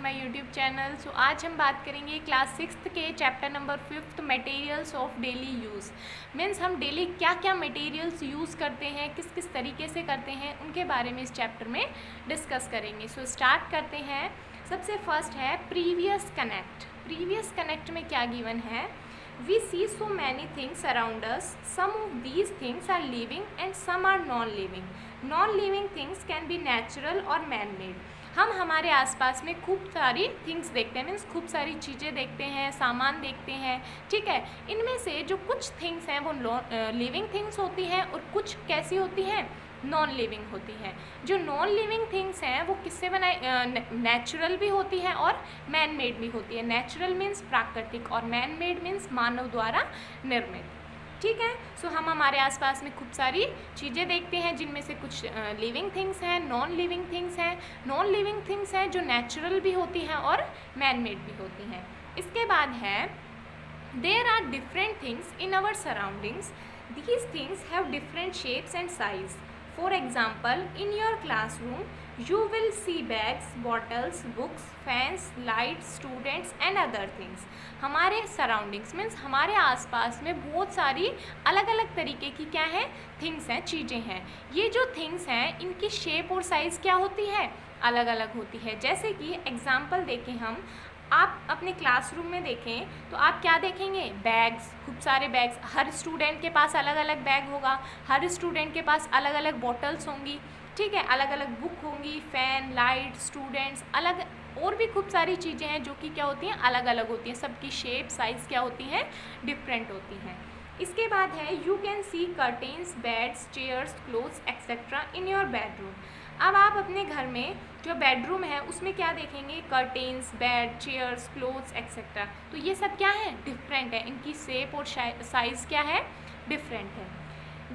My YouTube channel. सो आज हम बात करेंगे क्लास 6th के chapter number 5 materials of daily use. Means हम डेली क्या क्या मटेरियल्स यूज़ करते हैं, किस किस तरीके से करते हैं, उनके बारे में इस चैप्टर में डिस्कस करेंगे। सो स्टार्ट करते हैं। सबसे फर्स्ट है प्रीवियस कनेक्ट। प्रीवियस कनेक्ट में क्या गिवन है? We see so many things around us. Some of these things are living and some are non-living. Non-living things can be natural or man-made. हम हमारे आसपास में खूब सारी थिंग्स देखते हैं, मीन्स खूब सारी चीज़ें देखते हैं, सामान देखते हैं, ठीक है। इनमें से जो कुछ थिंग्स हैं वो लिविंग थिंग्स होती हैं और कुछ कैसी होती हैं, नॉन लिविंग होती हैं। जो नॉन लिविंग थिंग्स हैं वो किससे बनाई, नेचुरल भी होती हैं और मैन मेड भी होती है। नेचुरल मीन्स प्राकृतिक और मैन मेड मीन्स मानव द्वारा निर्मित, ठीक है। सो हम हमारे आसपास में खूब सारी चीज़ें देखते हैं जिनमें से कुछ लिविंग थिंग्स हैं, नॉन लिविंग थिंग्स हैं। नॉन लिविंग थिंग्स हैं जो नेचुरल भी होती हैं और मैन मेड भी होती हैं। इसके बाद है there are different things in our surroundings. These things have different shapes and size. For example, in your classroom, you will see bags, bottles, books, fans, lights, students and other things. हमारे surroundings means हमारे आसपास में बहुत सारी अलग अलग तरीके की क्या है, थिंग्स हैं, चीज़ें हैं। ये जो थिंग्स हैं इनकी शेप और साइज़ क्या होती है, अलग अलग होती है। जैसे कि एग्जाम्पल देखें हम, आप अपने क्लासरूम में देखें तो आप क्या देखेंगे, बैग्स, खूब सारे बैग्स। हर स्टूडेंट के पास अलग अलग बैग होगा, हर स्टूडेंट के पास अलग अलग बॉटल्स होंगी, ठीक है, अलग अलग बुक होंगी, फ़ैन, लाइट, स्टूडेंट्स, अलग और भी खूब सारी चीज़ें हैं जो कि क्या होती हैं, अलग अलग होती हैं। सबकी शेप साइज़ क्या होती है, डिफरेंट होती हैं। इसके बाद है you can see curtains, beds, chairs, clothes etcetera in your bedroom. अब आप अपने घर में जो बेडरूम है उसमें क्या देखेंगे, curtains, bed, chairs, clothes etcetera. तो ये सब क्या है, डिफरेंट है। इनकी शेप और साइज़ क्या है, डिफरेंट है।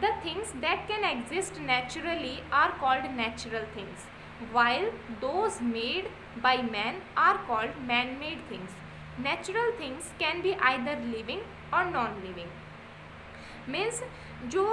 The things that can exist naturally are called natural things, while those made by man are called man-made things. Natural things can be either living or non-living. Means जो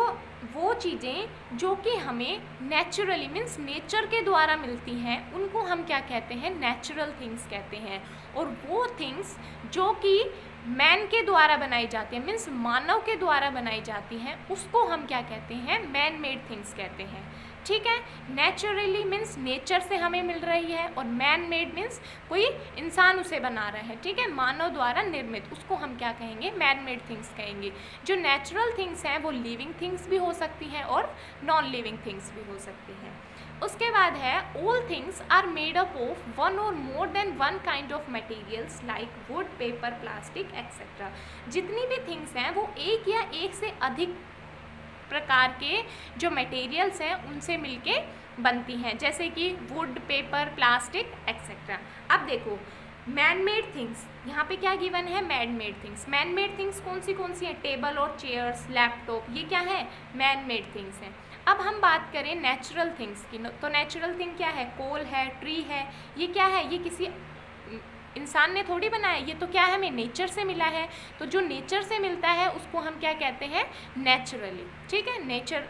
वो चीज़ें जो कि हमें नेचुरली मीन्स नेचर के द्वारा मिलती हैं उनको हम क्या कहते हैं, नेचुरल थिंग्स कहते हैं। और वो थिंग्स जो कि मैन के द्वारा बनाई जाती हैं मीन्स मानव के द्वारा बनाई जाती हैं उसको हम क्या कहते हैं, मैन मेड थिंग्स कहते हैं, ठीक है। नेचुरली मीन्स नेचर से हमें मिल रही है और मैन मेड मीन्स कोई इंसान उसे बना रहा है, ठीक है, मानव द्वारा निर्मित, उसको हम क्या कहेंगे, मैन मेड थिंग्स कहेंगे। जो नेचुरल थिंग्स हैं वो लिविंग थिंग्स भी हो सकती हैं और नॉन लिविंग थिंग्स भी हो सकती हैं। उसके बाद है all things are made up of one और more than one kind of materials like wood, paper, plastic etcetera. जितनी भी थिंग्स हैं वो एक या एक से अधिक प्रकार के जो मटेरियल्स हैं उनसे मिलके बनती हैं, जैसे कि वुड, पेपर, प्लास्टिक एक्सेट्रा। अब देखो मैन मेड थिंग्स, यहाँ पे क्या गिवन है, man made things. Man made things कौन सी हैं, टेबल और चेयर्स, लैपटॉप, ये क्या है, मैन मेड थिंग्स हैं। अब हम बात करें नेचुरल थिंग्स की, तो नेचुरल थिंग क्या है, कोल है, ट्री है, ये क्या है, ये किसी इंसान ने थोड़ी बनाया, ये तो क्या है, हमें नेचर से मिला है। तो जो नेचर से मिलता है उसको हम क्या कहते हैं, नेचुरली, ठीक है,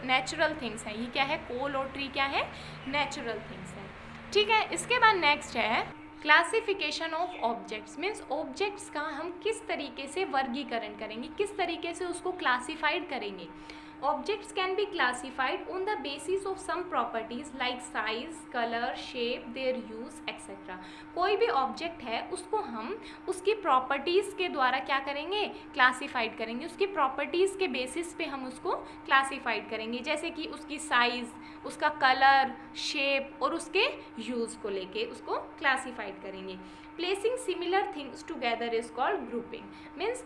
नेचुरल थिंग्स हैं। ये क्या है, कोल और ट्री क्या है, नेचुरल थिंग्स हैं, ठीक है। इसके बाद नेक्स्ट है classification of objects. Means objects का हम किस तरीके से वर्गीकरण करेंगे, किस तरीके से उसको क्लासिफाइड करेंगे। Objects can be classified on the basis of some properties like size, color, shape, their use, etc. कोई भी ऑब्जेक्ट है उसको हम उसकी प्रॉपर्टीज़ के द्वारा क्या करेंगे, क्लासिफाइड करेंगे। उसकी प्रॉपर्टीज़ के बेसिस पे हम उसको क्लासिफाइड करेंगे, जैसे कि उसकी साइज़, उसका कलर, शेप और उसके यूज़ को लेके उसको क्लासिफाइड करेंगे। Placing similar things together is called grouping. Means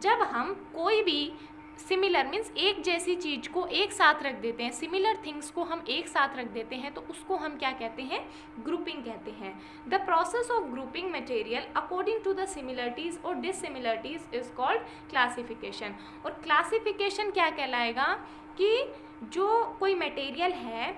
जब हम कोई भी सिमिलर मीन्स एक जैसी चीज़ को एक साथ रख देते हैं, सिमिलर थिंग्स को हम एक साथ रख देते हैं तो उसको हम क्या कहते हैं, ग्रुपिंग कहते हैं। The process of grouping material according to the similarities और डिससिमिलरिटीज़ इज कॉल्ड क्लासिफिकेशन। और क्लासिफिकेशन क्या कहलाएगा कि जो कोई मटेरियल है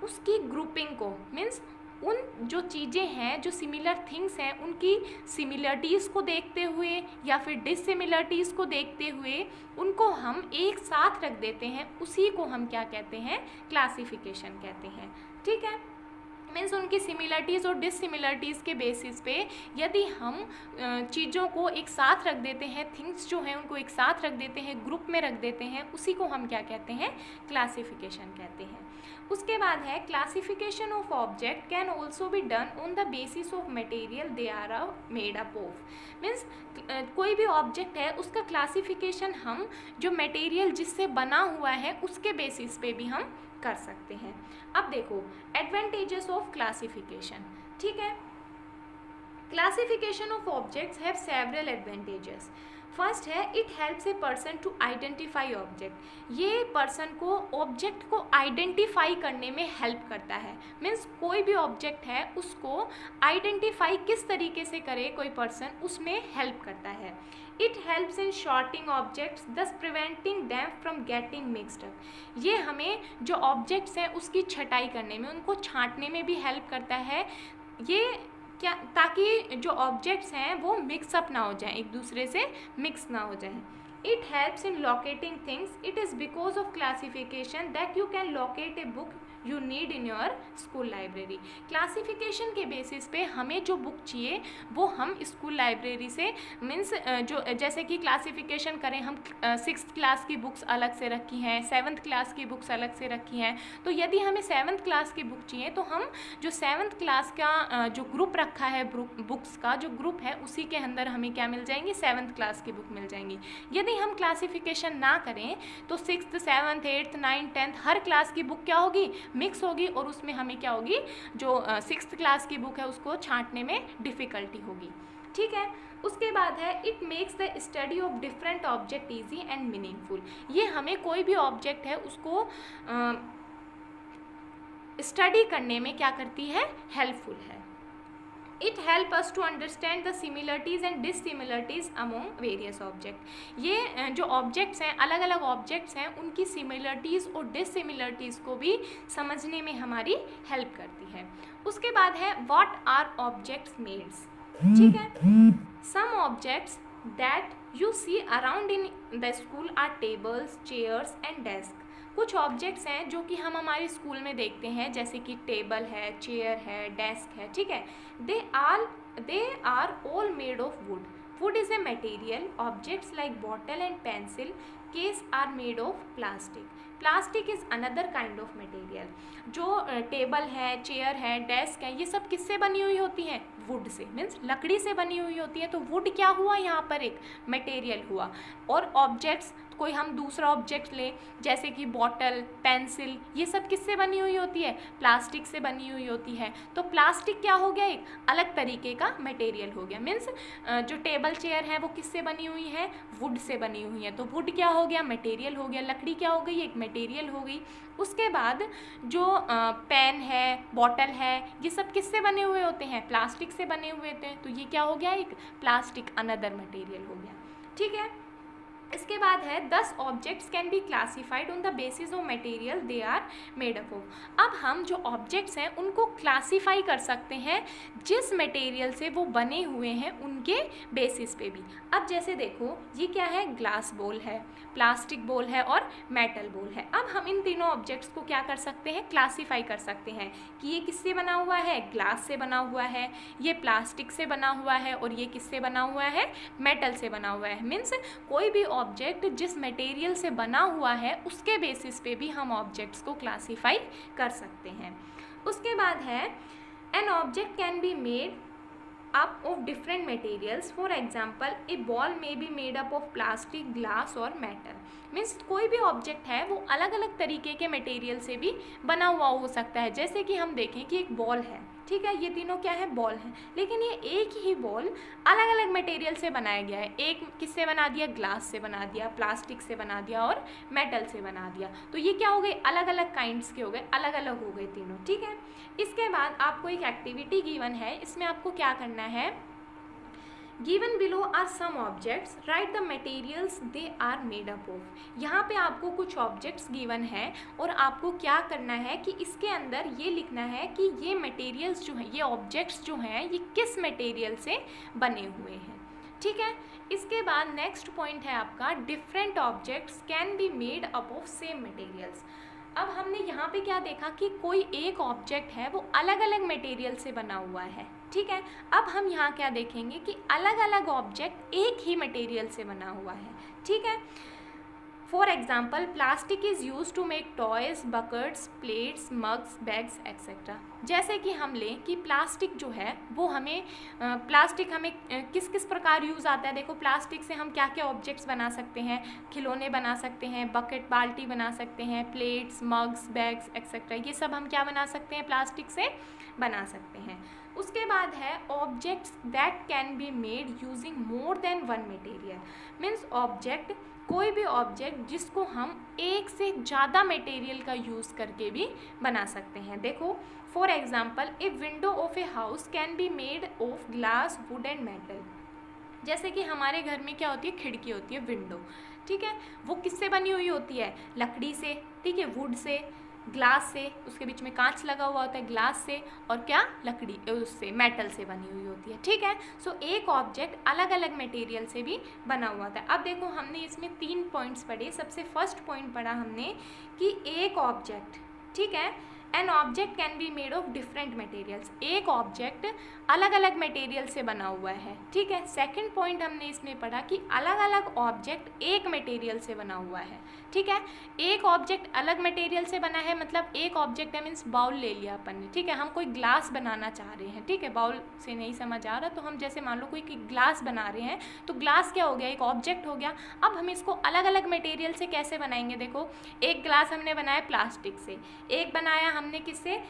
उसकी ग्रुपिंग को मीन्स उन जो चीज़ें हैं जो सिमिलर थिंग्स हैं उनकी सिमिलरिटीज़ को देखते हुए या फिर डिससिमिलरिटीज़ को देखते हुए उनको हम एक साथ रख देते हैं, उसी को हम क्या कहते हैं, क्लासिफिकेशन कहते हैं, ठीक है। मीन्स उनकी सिमिलरिटीज़ और डिससिमिलरिटीज़ के बेसिस पे यदि हम चीज़ों को एक साथ रख देते हैं, थिंग्स जो हैं उनको एक साथ रख देते हैं, ग्रुप में रख देते हैं, उसी को हम क्या कहते हैं, क्लासिफिकेशन कहते हैं। उसके बाद है classification of object can also be done on the basis of material they are made up of. Means कोई भी ऑब्जेक्ट है उसका क्लासिफिकेशन हम जो मटेरियल जिससे बना हुआ है उसके बेसिस पे भी हम कर सकते हैं। अब देखो एडवांटेजेस ऑफ क्लासिफिकेशन, ठीक है। Classification of objects have several advantages. First है it helps a person to identify object. ये पर्सन को ऑब्जेक्ट को आइडेंटिफाई करने में हेल्प करता है। मीन्स कोई भी ऑब्जेक्ट है उसको आइडेंटिफाई किस तरीके से करे कोई पर्सन, उसमें हेल्प करता है। It helps in sorting objects thus preventing them from getting mixed up. ये हमें जो ऑब्जेक्ट्स हैं उसकी छटाई करने में, उनको छांटने में भी हेल्प करता है। ये क्या, ताकि जो ऑब्जेक्ट्स हैं वो मिक्सअप ना हो जाएं, एक दूसरे से मिक्स ना हो जाएं। It helps in locating things. It is because of classification that you can locate a book you need in your school library. Classification के बेसिस पे हमें जो बुक चाहिए वो हम स्कूल लाइब्रेरी से, मीन्स जो जैसे कि क्लासिफिकेशन करें हम 6th क्लास की बुक्स अलग से रखी हैं, 7th क्लास की बुक्स अलग से रखी हैं। तो यदि हमें 7th क्लास की बुक चाहिए तो हम जो 7th क्लास का जो ग्रुप रखा है, बुक्स का जो ग्रुप है उसी के अंदर हमें क्या मिल जाएंगी, 7th क्लास की बुक मिल जाएंगी। यदि हम क्लासिफिकेशन ना करें तो 6th 7th 8th 9th 10th हर क्लास की बुक क्या होगी, मिक्स होगी, और उसमें हमें क्या होगी, जो 6th क्लास की बुक है उसको छांटने में डिफ़िकल्टी होगी, ठीक है। उसके बाद है it makes the study of different object easy and meaningful. ये हमें कोई भी ऑब्जेक्ट है उसको स्टडी करने में क्या करती है, हेल्पफुल है। It help us to understand the similarities and dissimilarities among various object. ये जो ऑब्जेक्ट्स हैं, अलग अलग ऑब्जेक्ट्स हैं, उनकी सिमिलरिटीज़ और डिससिमिलरिटीज़ को भी समझने में हमारी हेल्प करती है। उसके बाद है व्हाट आर ऑब्जेक्ट्स मेड्स, ठीक है। Some objects that you see around in the school are tables, chairs and desk. कुछ ऑब्जेक्ट्स हैं जो कि हम हमारे स्कूल में देखते हैं, जैसे कि टेबल है, चेयर है, डेस्क है, ठीक है। They are all made of wood. Wood is a material. Objects like bottle and pencil case are made of plastic. Plastic is another kind of material. जो टेबल है, चेयर है, desk है, ये सब किससे बनी हुई होती हैं, वुड से, मीन्स लकड़ी से बनी हुई होती है। तो वुड क्या हुआ, यहाँ पर एक मटेरियल हुआ। और ऑब्जेक्ट्स, कोई हम दूसरा ऑब्जेक्ट लें जैसे कि बॉटल, पेंसिल, ये सब किससे बनी हुई होती है, प्लास्टिक से बनी हुई होती है। तो प्लास्टिक क्या हो गया, एक अलग तरीके का मटेरियल हो गया। मीन्स जो टेबल चेयर है वो किससे बनी हुई है, वुड से बनी हुई है। तो वुड क्या हो गया, मटेरियल हो गया। लकड़ी क्या हो गई, एक मटेरियल हो गई। उसके बाद जो पेन है, बॉटल है, ये सब किससे बने हुए होते हैं, प्लास्टिक से बने हुए होते हैं। तो ये क्या हो गया, एक प्लास्टिक अनदर मटेरियल हो गया, ठीक है। इसके बाद है 10 objects can be classified on the basis of material they are made up of. अब हम जो ऑब्जेक्ट्स हैं उनको क्लासीफाई कर सकते हैं जिस मटेरियल से वो बने हुए हैं उनके बेसिस पे भी। अब जैसे देखो ये क्या है, ग्लास बॉल है, प्लास्टिक बॉल है और मेटल बॉल है। अब हम इन तीनों ऑब्जेक्ट्स को क्या कर सकते हैं, क्लासीफाई कर सकते हैं कि ये किससे बना हुआ है, ग्लास से बना हुआ है, ये प्लास्टिक से बना हुआ है, और ये किससे बना हुआ है, मेटल से बना हुआ है। मीन्स कोई भी ऑब्जेक्ट जिस मटेरियल से बना हुआ है उसके बेसिस पे भी हम ऑब्जेक्ट्स को क्लासीफाई कर सकते हैं। उसके बाद है an object can be made up of different materials. For example, a ball may be made up of plastic, glass और metal. मीन्स कोई भी ऑब्जेक्ट है वो अलग अलग तरीके के मटेरियल से भी बना हुआ हो सकता है। जैसे कि हम देखें कि एक बॉल है, ठीक है, ये तीनों क्या है, बॉल है, लेकिन ये एक ही बॉल अलग अलग मटेरियल से बनाया गया है। एक किससे बना दिया, ग्लास से बना दिया, प्लास्टिक से बना दिया और मेटल से बना दिया। तो ये क्या हो गए, अलग अलग काइंड्स के हो गए, अलग अलग हो गए तीनों, ठीक है। इसके बाद आपको एक एक्टिविटी गिवन है, इसमें आपको क्या करना है, Given below are some objects, write the materials they are made up of. यहाँ पे आपको कुछ ऑब्जेक्ट्स गिवन है और आपको क्या करना है कि इसके अंदर ये लिखना है कि ये मटेरियल्स जो हैं, ये ऑब्जेक्ट्स जो हैं, ये किस मटेरियल से बने हुए हैं, ठीक है। इसके बाद नेक्स्ट पॉइंट है आपका different objects can be made up of same materials. अब हमने यहाँ पे क्या देखा कि कोई एक ऑब्जेक्ट है वो अलग अलग मटेरियल से बना हुआ है, ठीक है। अब हम यहाँ क्या देखेंगे कि अलग अलग ऑब्जेक्ट एक ही मटेरियल से बना हुआ है, ठीक है। For example, plastic is use to make toys, buckets, plates, mugs, bags etcetera. जैसे कि हम लें कि प्लास्टिक जो है वो हमें प्लास्टिक हमें किस किस प्रकार यूज़ आता है। देखो, प्लास्टिक से हम क्या क्या ऑब्जेक्ट्स बना सकते हैं, खिलौने बना सकते हैं, बकेट बाल्टी बना सकते हैं, प्लेट्स, मग्स, बैग्स एक्सेट्रा, ये सब हम क्या बना सकते हैं, प्लास्टिक से बना सकते हैं। उसके बाद है objects that can be made using more than one material. Means object, कोई भी ऑब्जेक्ट जिसको हम एक से ज़्यादा मटेरियल का यूज़ करके भी बना सकते हैं। देखो, for example, a window of a house can be made of glass, would and metal. जैसे कि हमारे घर में क्या होती है, खिड़की होती है, विंडो, ठीक है, वो किससे बनी हुई होती है, लकड़ी से, ठीक है, वुड से, ग्लास से, उसके बीच में कांच लगा हुआ होता है, ग्लास से, और क्या, लकड़ी उससे, मेटल से बनी हुई होती है, ठीक है। सो एक ऑब्जेक्ट अलग अलग मटेरियल से भी बना हुआ था। अब देखो, हमने इसमें 3 पॉइंट्स पढ़े। सबसे फर्स्ट पॉइंट पढ़ा हमने कि एक ऑब्जेक्ट, ठीक है, an object can be made of different materials. एक ऑब्जेक्ट अलग अलग मटेरियल से बना हुआ है, ठीक है। सेकंड पॉइंट हमने इसमें पढ़ा कि अलग अलग ऑब्जेक्ट एक मटेरियल से बना हुआ है, ठीक है। एक ऑब्जेक्ट अलग मटेरियल से बना है, मतलब एक ऑब्जेक्ट है, मीन्स बाउल ले लिया अपन ने, ठीक है। हम कोई ग्लास बनाना चाह रहे हैं, ठीक है, बाउल से नहीं समझ आ रहा तो हम जैसे मान लो कोई ग्लास बना रहे हैं, तो ग्लास क्या हो गया, एक ऑब्जेक्ट हो गया। अब हम इसको अलग अलग मटेरियल से कैसे बनाएंगे। देखो, एक ग्लास हमने बनाया प्लास्टिक से, एक बनाया हमने किससे,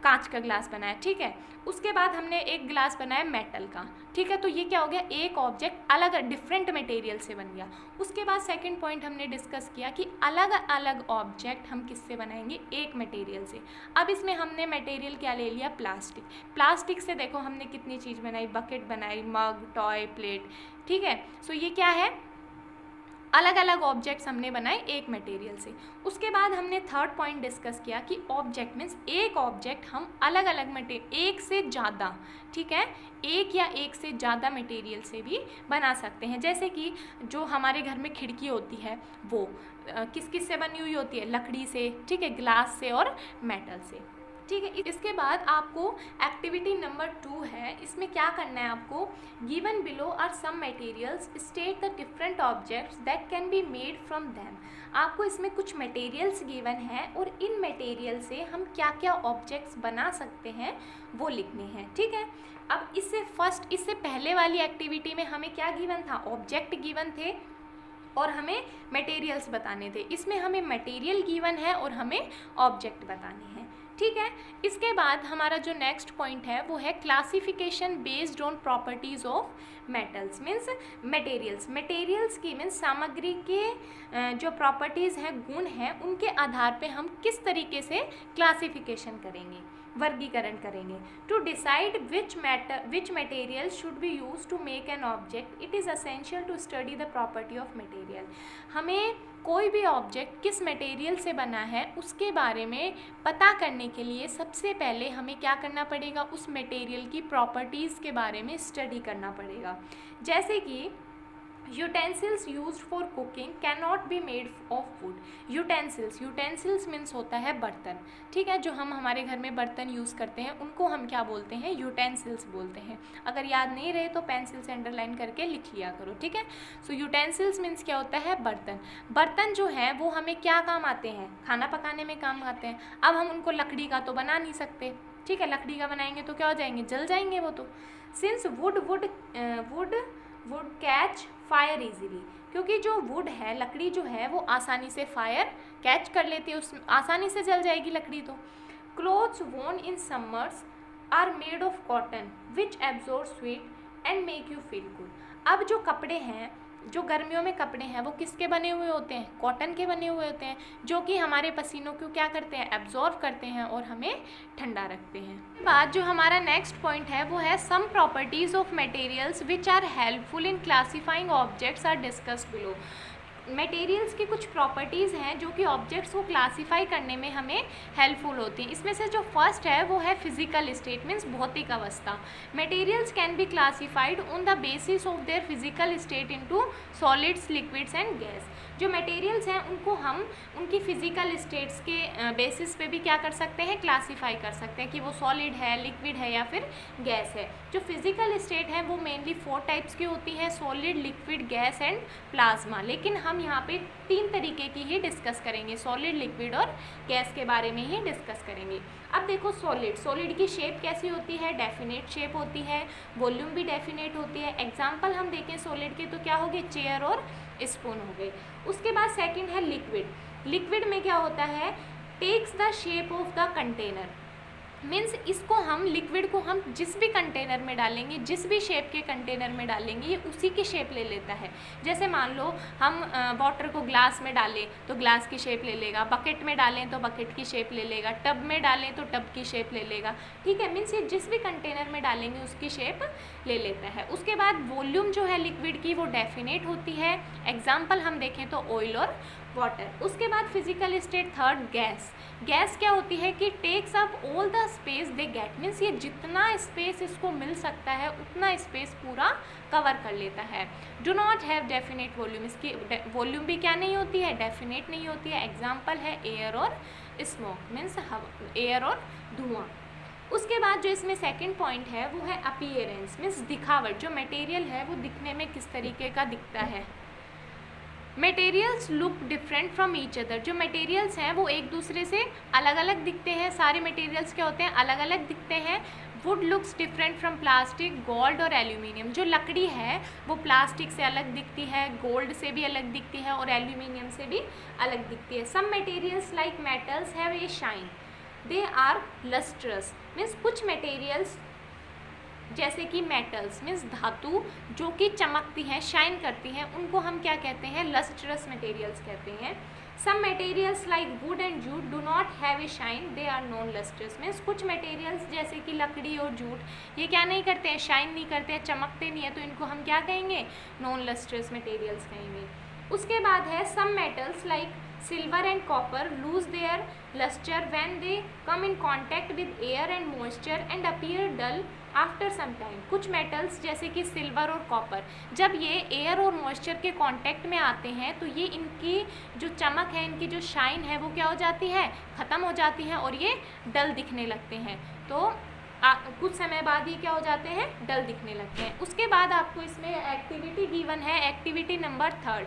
कांच का ग्लास बनाया, ठीक है। उसके बाद हमने एक ग्लास बनाया मेटल का, ठीक है। तो ये क्या हो गया, एक ऑब्जेक्ट अलग डिफरेंट मटेरियल से बन गया। उसके बाद सेकंड पॉइंट हमने डिस्कस किया कि अलग अलग ऑब्जेक्ट हम किससे बनाएंगे, एक मटेरियल से। अब इसमें हमने मटेरियल क्या ले लिया, प्लास्टिक। प्लास्टिक से देखो हमने कितनी चीज़ बनाई, बकेट बनाई, मग, टॉय, प्लेट, ठीक है। सो ये क्या है, अलग अलग ऑब्जेक्ट्स हमने बनाए एक मटेरियल से। उसके बाद हमने थर्ड पॉइंट डिस्कस किया कि ऑब्जेक्ट मीन्स एक ऑब्जेक्ट हम अलग अलग मटेरियल, एक से ज़्यादा, ठीक है, एक या एक से ज़्यादा मटेरियल से भी बना सकते हैं। जैसे कि जो हमारे घर में खिड़की होती है वो किस किस से बनी हुई होती है, लकड़ी से, ठीक है, ग्लास से और मेटल से, ठीक है। इसके बाद आपको एक्टिविटी नंबर 2 है, इसमें क्या करना है आपको, given below are some materials, state the different objects that can be made from them. आपको इसमें कुछ मटेरियल्स गिवन है और इन मटेरियल से हम क्या क्या ऑब्जेक्ट्स बना सकते हैं वो लिखने हैं, ठीक है। अब इससे पहले वाली एक्टिविटी में हमें क्या गिवन था, ऑब्जेक्ट गिवन थे और हमें मटेरियल्स बताने थे। इसमें हमें मटेरियल गिवन है और हमें ऑब्जेक्ट बताने हैं, ठीक है। इसके बाद हमारा जो नेक्स्ट पॉइंट है वो है classification based on properties of metals. Means materials की मीन्स सामग्री के जो प्रॉपर्टीज़ हैं, गुण हैं, उनके आधार पे हम किस तरीके से क्लासिफिकेशन करेंगे, वर्गीकरण करेंगे। To decide which material should be use to make an object, it is essential to study the property of material. हमें कोई भी ऑब्जेक्ट किस मटेरियल से बना है उसके बारे में पता करने के लिए सबसे पहले हमें क्या करना पड़ेगा, उस मटेरियल की प्रॉपर्टीज़ के बारे में स्टडी करना पड़ेगा। जैसे कि utensils used for cooking can not be made of would. Utensils means होता है बर्तन, ठीक है, जो हम हमारे घर में बर्तन यूज़ करते हैं उनको हम क्या बोलते हैं, यूटेंसिल्स बोलते हैं। अगर याद नहीं रहे तो पेंसिल से अंडरलाइन करके लिख लिया करो, ठीक है। सो यूटेंसिल्स मीन्स क्या होता है, बर्तन। बर्तन जो है वो हमें क्या काम आते हैं, खाना पकाने में काम आते हैं। अब हम उनको लकड़ी का तो बना नहीं सकते, ठीक है, लकड़ी का बनाएंगे तो क्या हो जाएंगे, जल जाएंगे वो तो। Since would catch fire easily, क्योंकि जो वुड है, लकड़ी जो है वो आसानी से फायर कैच कर लेती है, उस आसानी से जल जाएगी लकड़ी तो। Clothes worn in summers are made of cotton which absorb heat and make you feel good. अब जो कपड़े हैं, जो गर्मियों में कपड़े हैं वो किसके बने हुए होते हैं, कॉटन के बने हुए होते हैं, जो कि हमारे पसीनों को क्या करते हैं, एब्जॉर्ब करते हैं और हमें ठंडा रखते हैं। बाद जो हमारा नेक्स्ट पॉइंट है वो है some properties of materials which are helpful in classifying objects are discussed below. Materials की कुछ प्रॉपर्टीज़ हैं जो कि ऑब्जेक्ट्स को क्लासीफाई करने में हमें हेल्पफुल होती हैं। इसमें से जो फर्स्ट है वो है फिजिकल स्टेट, मीन्स भौतिक अवस्था। Materials can be classified on the basis of their physical state into solids, liquids and gas. जो मटेरियल्स हैं उनको हम उनकी फिजिकल स्टेट्स के बेसिस पे भी क्या कर सकते हैं, क्लासीफाई कर सकते हैं कि वो सॉलिड है, लिक्विड है या फिर गैस है। जो फिजिकल स्टेट है वो मेनली 4 टाइप्स की होती है, solid, liquid, gas and plasma. लेकिन हम यहाँ पे 3 तरीके की ही डिस्कस करेंगे, सॉलिड, लिक्विड और गैस के बारे में ही डिस्कस करेंगे। अब देखो सॉलिड की शेप कैसी होती है, डेफिनेट शेप होती है, वॉल्यूम भी डेफिनेट होती है। एग्जाम्पल हम देखें सॉलिड के तो क्या हो गए, चेयर और स्पून हो गए। उसके बाद सेकंड है लिक्विड। लिक्विड में क्या होता है, takes the shape of the container, means इसको हम लिक्विड को हम जिस भी कंटेनर में डालेंगे, जिस भी शेप के कंटेनर में डालेंगे, ये उसी की शेप ले लेता है। जैसे मान लो हम वाटर को ग्लास में डालें तो ग्लास की शेप ले लेगा, बकेट में डालें तो बकेट की शेप ले लेगा, टब में डालें तो टब की शेप ले लेगा। ठीक है, मीन्स ये जिस भी कंटेनर में डालेंगे उसकी शेप ले लेता है। उसके बाद वॉल्यूम जो है लिक्विड की वो डेफिनेट होती है। एग्जाम्पल हम देखें तो ऑयल और वाटर। उसके बाद physical state third, gas. Gas क्या होती है कि takes up all the space they get, means ये जितना स्पेस इसको मिल सकता है उतना स्पेस पूरा कवर कर लेता है। Do not have definite volume, इसकी वॉल्यूम भी क्या नहीं होती है, डेफिनेट नहीं होती है। एग्जाम्पल है एयर और स्मोक, मीन्स एयर और धुआं। उसके बाद जो इसमें सेकंड पॉइंट है वो है अपीयरेंस, मीन्स दिखावट। जो मटेरियल है वो दिखने में किस तरीके का दिखता है। Materials look different from each other. जो मटेरियल्स हैं वो एक दूसरे से अलग अलग दिखते हैं। सारे मटेरियल्स क्या होते हैं, अलग अलग दिखते हैं। Would looks different from plastic, gold और एल्यूमिनियम। जो लकड़ी है वो प्लास्टिक से अलग दिखती है, गोल्ड से भी अलग दिखती है और एल्यूमिनियम से भी अलग दिखती है। Some materials like metals have a shine, they are lustrous, means कुछ मटेरियल्स जैसे कि मेटल्स मीन्स धातु जो कि चमकती हैं, शाइन करती हैं, उनको हम क्या कहते हैं, लस्ट्रस मटेरियल्स कहते हैं। Some materials like wood and jute do not have a shine, they are non lustrous, means कुछ मटेरियल्स जैसे कि लकड़ी और जूट ये क्या नहीं करते हैं, शाइन नहीं करते हैं, चमकते नहीं है, तो इनको हम क्या कहेंगे, नॉन लस्ट्रस मटेरियल्स कहेंगे। उसके बाद है some metals like silver and copper lose their lustre when they come in contact with air and moisture and appear dull after some time. कुछ मेटल्स जैसे कि सिल्वर और कॉपर जब ये एयर और मॉइस्चर के कांटेक्ट में आते हैं तो ये इनकी जो चमक है, इनकी जो शाइन है वो क्या हो जाती है, ख़त्म हो जाती है और ये डल दिखने लगते हैं। तो कुछ समय बाद ये क्या हो जाते हैं, डल दिखने लगते हैं। उसके बाद आपको इसमें एक्टिविटी गिवन है, activity number 3।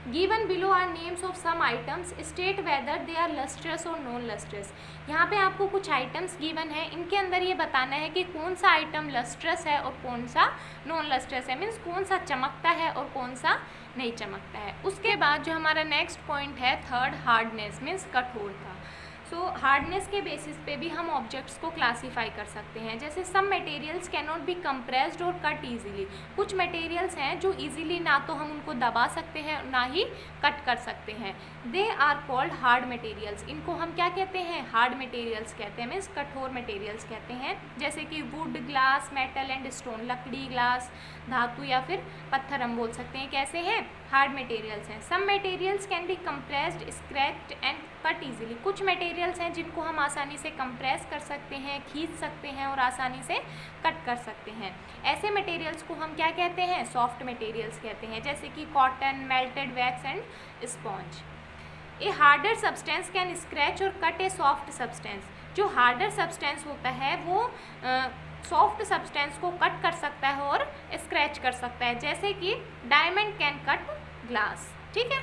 Given below are names of some items, state whether they are lustrous और नॉन लस्ट्रस। यहाँ पे आपको कुछ आइटम्स गिवन है, इनके अंदर ये बताना है कि कौन सा आइटम लस्ट्रस है और कौन सा नॉन लस्ट्रस है, मीन्स कौन सा चमकता है और कौन सा नहीं चमकता है। उसके बाद जो हमारा नेक्स्ट पॉइंट है 3rd, हार्डनेस मीन्स कठोरता। सो हार्डनेस के बेसिस पे भी हम ऑब्जेक्ट्स को क्लासीफाई कर सकते हैं। जैसे some materials can not be compressed और कट इजीली। कुछ मटेरियल्स हैं जो इजीली ना तो हम उनको दबा सकते हैं ना ही कट कर सकते हैं। They are called hard materials. इनको हम क्या कहते हैं, हार्ड मटेरियल्स कहते हैं, मीन्स कठोर मटेरियल्स कहते हैं। जैसे कि would, glass, metal and stone. लकड़ी, ग्लास, धातु या फिर पत्थर हम बोल सकते हैं कैसे हैं, हार्ड मटेरियल्स हैं। Some materials can be compressed, scratched and cut easily. कुछ मटेरियल्स हैं जिनको हम आसानी से कंप्रेस कर सकते हैं, खींच सकते हैं और आसानी से कट कर सकते हैं। ऐसे मटेरियल्स को हम क्या कहते हैं, सॉफ्ट मटेरियल्स कहते हैं, जैसे कि cotton, melted wax and sponge. A harder substance can scratch और कट ए सॉफ्ट सब्सटेंस। जो हार्डर सब्सटेंस होता है वो सॉफ्ट सब्सटेंस को कट कर सकता है और स्क्रैच कर सकता है, जैसे कि डायमंड कैन कट ग्लास। ठीक है,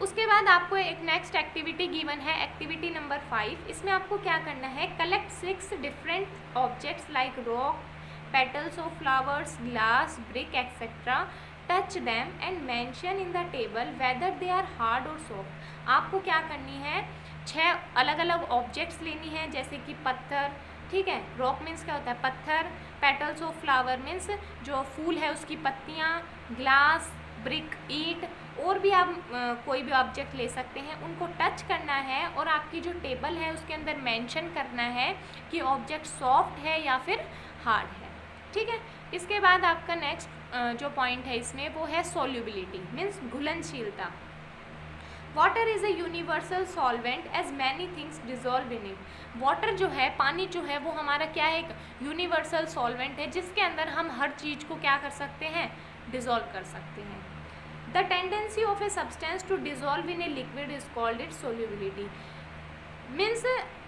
उसके बाद आपको एक नेक्स्ट एक्टिविटी गिवन है, एक्टिविटी नंबर 5। इसमें आपको क्या करना है, collect 6 different objects like rock, petals of flowers, glass, brick etcetera, touch them and mention in the table whether they are hard और सॉफ्ट। आपको क्या करनी है, 6 अलग अलग ऑब्जेक्ट्स लेनी है, जैसे कि पत्थर, ठीक है, रॉक मीन्स क्या होता है, पत्थर, पेटल्स ऑफ फ्लावर मीन्स जो फूल है उसकी पत्तियाँ, ग्लास, ब्रिक, ईंट, और भी आप कोई भी ऑब्जेक्ट ले सकते हैं। उनको टच करना है और आपकी जो टेबल है उसके अंदर मेंशन करना है कि ऑब्जेक्ट सॉफ्ट है या फिर हार्ड है। ठीक है, इसके बाद आपका नेक्स्ट जो पॉइंट है इसमें वो है सोल्यूबिलिटी मीन्स घुलनशीलता। Water is a universal solvent as many things dissolve in it. Water जो है, पानी जो है, वो हमारा क्या है, एक यूनिवर्सल सॉल्वेंट है जिसके अंदर हम हर चीज़ को क्या कर सकते हैं, डिजॉल्व कर सकते हैं। The tendency of a substance to dissolve in a liquid is called it solubility. Means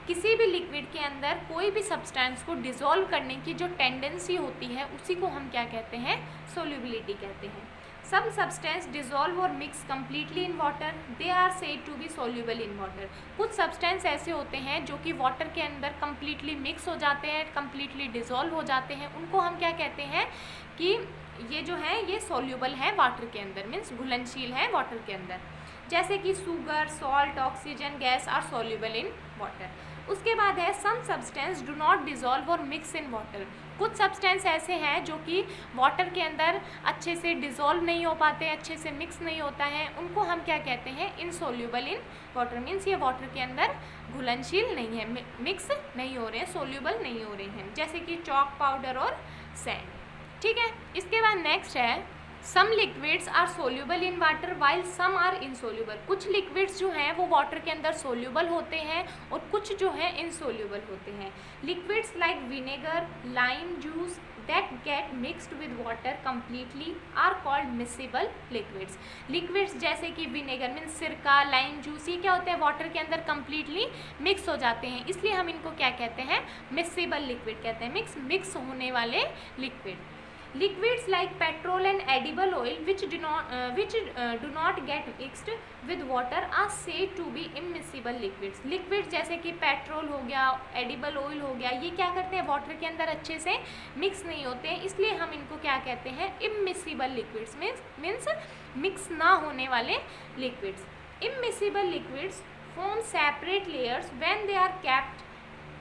किसी भी लिक्विड के अंदर कोई भी सब्सटेंस को डिजॉल्व करने की जो टेंडेंसी होती है उसी को हम क्या कहते हैं, सोल्यूबिलिटी कहते हैं। Some substance dissolve or mix completely in water. They are said to be soluble in water. कुछ सब्सटेंस ऐसे होते हैं जो कि वाटर के अंदर completely mix हो जाते हैं, completely dissolve हो जाते हैं, उनको हम क्या कहते हैं कि ये जो है ये soluble है वाटर के अंदर, मीन्स घुलनशील है वाटर के अंदर। जैसे कि sugar, salt, oxygen gas are soluble in water। उसके बाद है some substance do not dissolve और मिक्स इन वाटर। कुछ सब्सटेंस ऐसे हैं जो कि वाटर के अंदर अच्छे से डिज़ोल्व नहीं हो पाते, अच्छे से मिक्स नहीं होता है, उनको हम क्या कहते हैं, इनसोल्यूबल इन वाटर। मीन्स ये वाटर के अंदर घुलनशील नहीं है, मिक्स नहीं हो रहे हैं, सोल्यूबल नहीं हो रहे हैं, जैसे कि चॉक पाउडर और सैंड। ठीक है, इसके बाद नेक्स्ट है some liquids are soluble in water while some are insoluble. कुछ लिक्विड्स जो हैं वो वाटर के अंदर सोल्यूबल होते हैं और कुछ जो है इनसोल्यूबल होते हैं। Liquids like vinegar, lime juice that get mixed with water completely are called miscible liquids. Liquids जैसे कि विनेगर मीन्स सिरका, लाइम जूस, ये क्या होते हैं, वाटर के अंदर कम्प्लीटली मिक्स हो जाते हैं, इसलिए हम इनको क्या कहते हैं, मिक्सेबल लिक्विड कहते हैं, मिक्स होने वाले liquid. Liquids like petrol and edible oil which do not get mixed with water are said to be immiscible liquids. Liquids जैसे कि पेट्रोल हो गया, एडिबल ऑयल हो गया, ये क्या करते हैं, वाटर के अंदर अच्छे से मिक्स नहीं होते हैं, इसलिए हम इनको क्या कहते हैं, immiscible liquids। मीन्स मिक्स ना होने वाले liquids। Immiscible liquids form separate layers when they are kept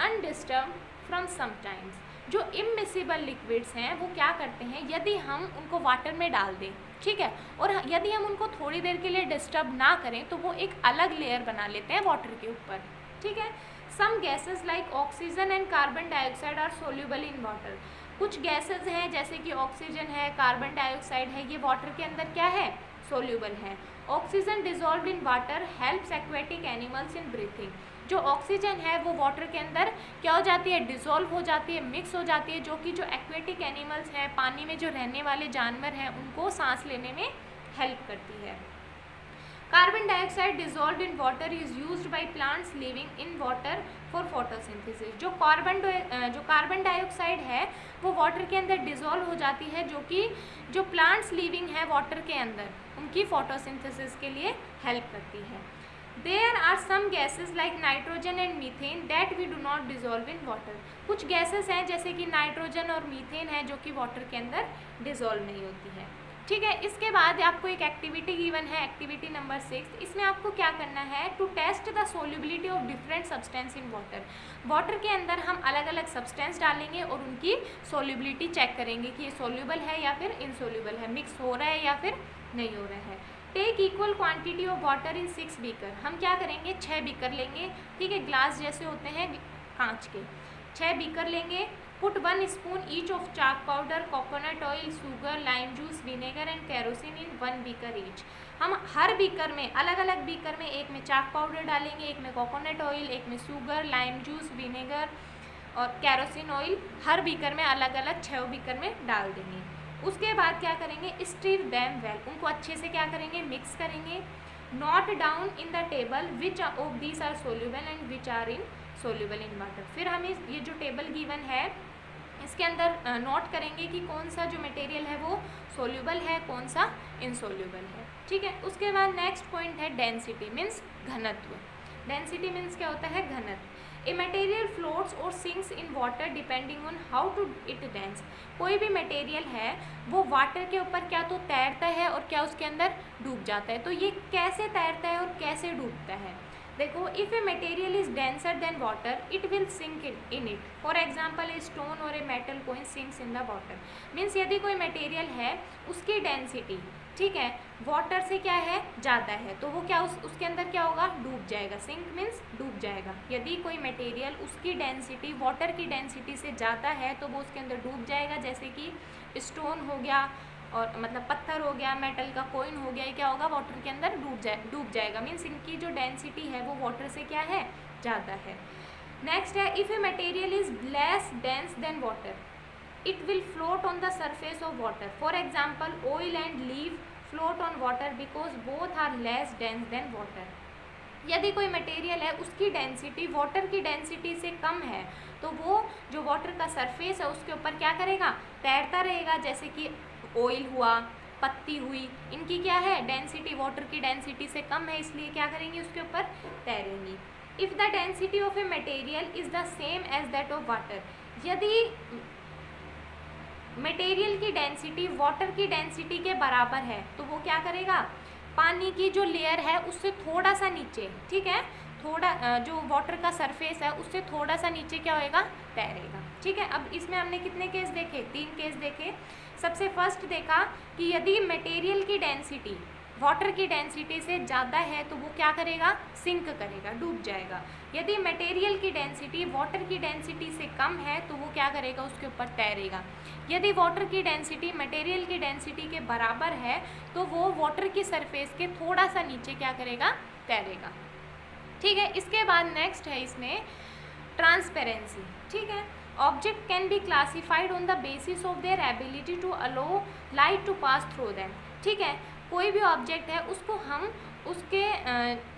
undisturbed from sometimes। जो इममिसिबल लिक्विड्स हैं वो क्या करते हैं, यदि हम उनको वाटर में डाल दें, ठीक है, और यदि हम उनको थोड़ी देर के लिए डिस्टर्ब ना करें तो वो एक अलग लेयर बना लेते हैं वाटर के ऊपर। ठीक है, some gases like oxygen and carbon dioxide are soluble in water. कुछ गैसेस हैं जैसे कि ऑक्सीजन है, कार्बन डाइऑक्साइड है, ये वाटर के अंदर क्या है, सोल्यूबल है। Oxygen dissolve in water helps aquatic animals in breathing. जो ऑक्सीजन है वो वाटर के अंदर क्या हो जाती है, डिज़ोल्व हो जाती है, मिक्स हो जाती है, जो कि जो एक्वेटिक एनिमल्स हैं, पानी में जो रहने वाले जानवर हैं, उनको सांस लेने में हेल्प करती है। Carbon dioxide dissolve in water is used by plants living in water for photosynthesis. जो कार्बन डाइऑक्साइड है वो वाटर के अंदर डिजॉल्व हो जाती है, जो कि जो प्लांट्स लिविंग है वाटर के अंदर, उनकी फोटोसिंथेसिस के लिए हेल्प करती है। There are some gases like nitrogen and methane that we do not dissolve in water। कुछ गैसेस हैं जैसे कि नाइट्रोजन और मीथेन है जो कि वाटर के अंदर डिजॉल्व नहीं होती है। ठीक है, इसके बाद आपको एक एक्टिविटी गिवन है, एक्टिविटी नंबर 6। इसमें आपको क्या करना है, to test the solubility of different substance in water. Water के अंदर हम अलग अलग सब्सटेंस डालेंगे और उनकी सोल्यूबिलिटी चेक करेंगे कि ये सोल्यूबल है या फिर इनसोल्यूबल है, मिक्स हो रहा है या फिर नहीं हो रहा है। Take equal quantity of water in 6 beaker. हम क्या करेंगे, 6 बीकर लेंगे, ठीक है, ग्लास जैसे होते हैं कांच के, 6 बीकर लेंगे। Put 1 spoon each of chalk powder, coconut oil, sugar, lime juice, vinegar and kerosene in 1 beaker each. हम हर बीकर में, अलग अलग बीकर में, एक में चाक पाउडर डालेंगे, एक में कोकोनट ऑयल, एक में शुगर, लाइम जूस, विनेगर और केरोसिन ऑयल, हर बीकर में अलग अलग 6 बीकर में डाल देंगे। उसके बाद क्या करेंगे, स्टीर दैम वेल, उनको अच्छे से क्या करेंगे, मिक्स करेंगे। Note down in the table which of these are soluble and which are insoluble in water. फिर हम ये जो टेबल गिवन है इसके अंदर नोट करेंगे कि कौन सा जो मटेरियल है वो सोल्यूबल है, कौन सा इनसोल्यूबल है। ठीक है, उसके बाद नेक्स्ट पॉइंट है डेंसिटी मीन्स घनत्व। डेंसिटी मीन्स क्या होता है, घनत्व। ए मटेरियल फ्लोट्स और sinks in water depending on how to it dense. कोई भी मटेरियल है वो वाटर के ऊपर क्या तो तैरता है और क्या उसके अंदर डूब जाता है। तो ये कैसे तैरता है और कैसे डूबता है, देखो, if a material is denser than water it will sink in it. For example a stone और a metal coin sinks in the water. Means यदि कोई मटेरियल है उसकी डेंसिटी, ठीक है, वाटर से क्या है, ज़्यादा है, तो वो क्या उसके अंदर क्या होगा, डूब जाएगा। सिंक मीन्स डूब जाएगा। यदि कोई मटेरियल उसकी डेंसिटी वाटर की डेंसिटी से ज़्यादा है तो वो उसके अंदर डूब जाएगा, जैसे कि स्टोन हो गया और मतलब पत्थर हो गया, मेटल का कॉइन हो गया, ये क्या होगा, वाटर के अंदर डूब जाएगा। मीन्स इनकी जो डेंसिटी है वो वाटर से क्या है, ज़्यादा है। नेक्स्ट है, if a material is less dense than water it will float on the surface of water. For example oil and leaf float on water because both are less dense than water. यदि कोई material है उसकी density water की density से कम है तो वो जो वाटर का सरफेस है उसके ऊपर क्या करेगा, तैरता रहेगा। जैसे कि ऑयल हुआ, पत्ती हुई, इनकी क्या है, डेंसिटी वाटर की डेंसिटी से कम है, इसलिए क्या करेंगी, उसके ऊपर तैरेंगी। If the density of a material is the same as that of water, यदि मटेरियल की डेंसिटी वाटर की डेंसिटी के बराबर है तो वो क्या करेगा, पानी की जो लेयर है उससे थोड़ा सा नीचे, ठीक है, थोड़ा जो वाटर का सरफेस है उससे थोड़ा सा नीचे क्या होएगा, तैरेगा। ठीक है, अब इसमें हमने कितने केस देखे, 3 केस देखे। सबसे फर्स्ट देखा कि यदि मटेरियल की डेंसिटी वाटर की डेंसिटी से ज़्यादा है तो वो क्या करेगा, सिंक करेगा, डूब जाएगा। यदि मटेरियल की डेंसिटी वाटर की डेंसिटी से कम है तो वो क्या करेगा, उसके ऊपर तैरेगा। यदि वाटर की डेंसिटी मटेरियल की डेंसिटी के बराबर है तो वो वाटर की सरफेस के थोड़ा सा नीचे क्या करेगा, तैरेगा। ठीक है, इसके बाद नेक्स्ट है इसमें ट्रांसपेरेंसी। ठीक है, object can be classified on the basis of their ability to allow light to pass through them. ठीक है, कोई भी ऑब्जेक्ट है उसको हम उसके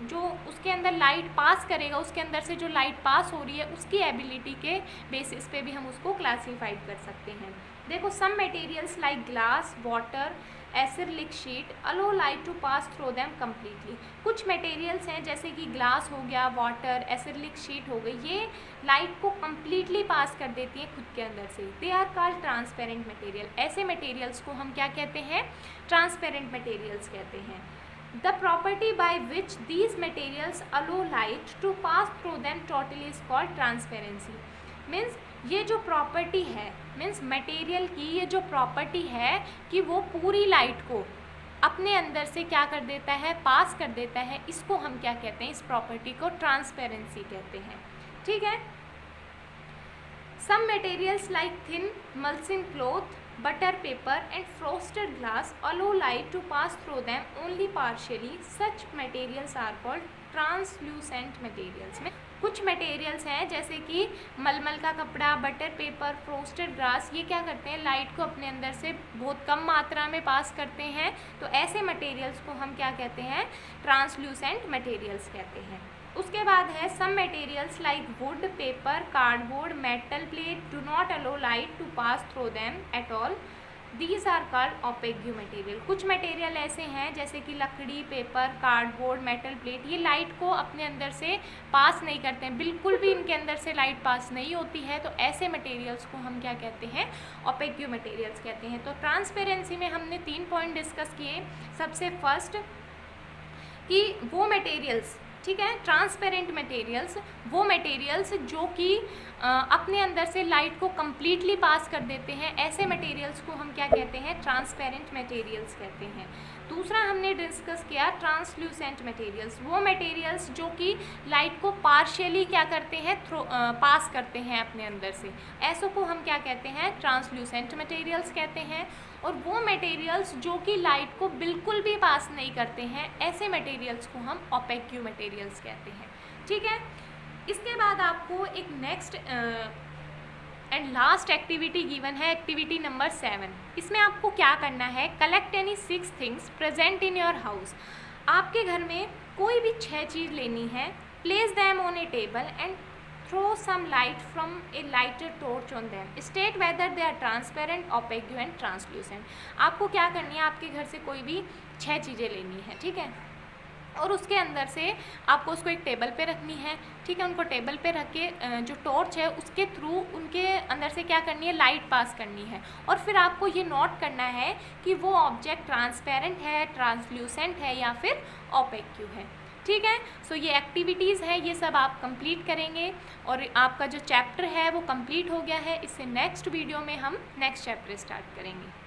जो उसके अंदर लाइट पास करेगा, उसके अंदर से जो लाइट पास हो रही है उसकी एबिलिटी के बेसिस पे भी हम उसको क्लासीफाइड कर सकते हैं। देखो, some materials like glass, water, acrylic sheet allow light to pass through them completely. कुछ मटेरियल्स हैं जैसे कि ग्लास हो गया, वाटर, एसिलिक शीट हो गई, ये लाइट को कम्प्लीटली पास कर देती हैं खुद के अंदर से। They are called transparent material. ऐसे मटेरियल्स को हम क्या कहते हैं, ट्रांसपेरेंट मटेरियल्स कहते हैं। The property by which these materials allow light to pass through them totally is called transparency. Means ये जो प्रॉपर्टी है, मीन्स मटेरियल की ये जो प्रॉपर्टी है कि वो पूरी लाइट को अपने अंदर से क्या कर देता है, पास कर देता है, इसको हम क्या कहते हैं, इस प्रॉपर्टी को ट्रांसपेरेंसी कहते हैं। ठीक है, some materials like thin muslin cloth, butter paper and frosted glass allow light to pass through them only partially. Such materials are called translucent materials। में कुछ मटेरियल्स हैं जैसे कि मलमल का कपड़ा, बटर पेपर, फ्रोस्टेड ग्लास, ये क्या करते हैं, लाइट को अपने अंदर से बहुत कम मात्रा में पास करते हैं। तो ऐसे मटेरियल्स को हम क्या कहते हैं, ट्रांसल्यूसेंट मटेरियल्स कहते हैं। उसके बाद है some materials like wood, paper, cardboard, metal plate do not allow light to pass through them at all, these are called opaque material. कुछ मटेरियल ऐसे हैं जैसे कि लकड़ी, पेपर, कार्डबोर्ड, मेटल प्लेट, ये लाइट को अपने अंदर से पास नहीं करते हैं, बिल्कुल भी इनके अंदर से लाइट पास नहीं होती है। तो ऐसे मटेरियल्स को हम क्या कहते हैं, ओपेक मटेरियल्स कहते हैं। तो ट्रांसपेरेंसी में हमने 3 पॉइंट डिस्कस किए। सबसे फर्स्ट कि वो मटेरियल्स, ठीक है, ट्रांसपेरेंट मटेरियल्स, वो मटेरियल्स जो कि अपने अंदर से लाइट को कम्प्लीटली पास कर देते हैं, ऐसे मटेरियल्स को हम क्या कहते हैं, ट्रांसपेरेंट मटेरियल्स कहते हैं। दूसरा हमने डिस्कस किया ट्रांसल्यूसेंट मटेरियल्स, वो मटेरियल्स जो कि लाइट को पार्शियली क्या करते हैं, पास करते हैं अपने अंदर से, ऐसों को हम क्या कहते हैं, ट्रांसल्यूसेंट मटेरियल्स कहते हैं। और वो मटेरियल्स जो कि लाइट को बिल्कुल भी पास नहीं करते हैं, ऐसे मटेरियल्स को हम ओपेक मटेरियल्स कहते हैं। ठीक है, इसके बाद आपको एक next and last activity given है, एक्टिविटी नंबर 7। इसमें आपको क्या करना है, collect any 6 things present in your house. आपके घर में कोई भी 6 चीज़ लेनी है, place them on A table and throw some light from a lighter torch on them. State whether they are transparent, opaque and translucent. आपको क्या करनी है, आपके घर से कोई भी 6 चीज़ें लेनी है, ठीक है, और उसके अंदर से आपको उसको एक टेबल पे रखनी है। ठीक है, उनको टेबल पे रख के जो टॉर्च है उसके थ्रू उनके अंदर से क्या करनी है, लाइट पास करनी है। और फिर आपको ये नोट करना है कि वो ऑब्जेक्ट ट्रांसपेरेंट है, ट्रांसल्यूसेंट है या फिर ओपेक है। ठीक है, सो ये एक्टिविटीज़ है, ये सब आप कंप्लीट करेंगे और आपका जो चैप्टर है वो कंप्लीट हो गया है। इससे नेक्स्ट वीडियो में हम नेक्स्ट चैप्टर स्टार्ट करेंगे।